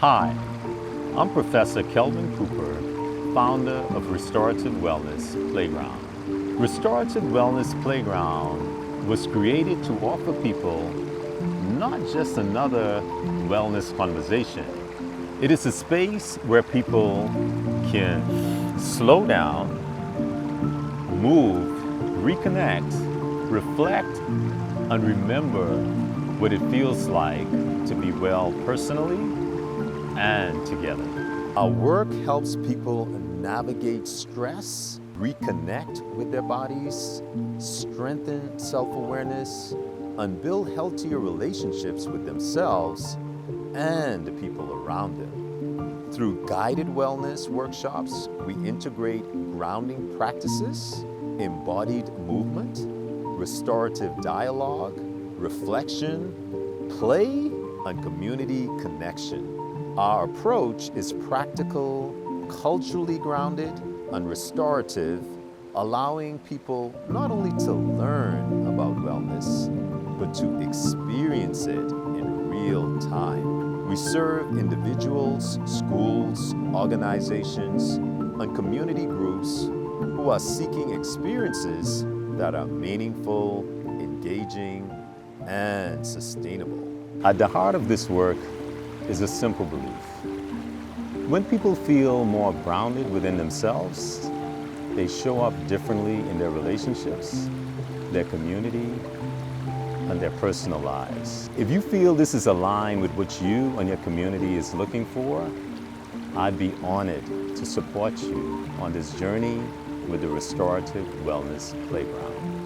Hi, I'm Professor Kelvin Cooper, founder of Restorative Wellness Playground. Restorative Wellness Playground was created to offer people not just another wellness conversation. It is a space where people can slow down, move, reconnect, reflect, and remember what it feels like to be well personally and together. Our work helps people navigate stress, reconnect with their bodies, strengthen self-awareness, and build healthier relationships with themselves and the people around them. Through guided wellness workshops, we integrate grounding practices, embodied movement, restorative dialogue, reflection, play, and community connection. Our approach is practical, culturally grounded, and restorative, allowing people not only to learn about wellness, but to experience it in real time. We serve individuals, schools, organizations, and community groups who are seeking experiences that are meaningful, engaging, and sustainable. At the heart of this work is a simple belief. When people feel more grounded within themselves, they show up differently in their relationships, their community, and their personal lives. If you feel this is aligned with what you and your community is looking for, I'd be honored to support you on this journey with the Restorative Wellness Playground.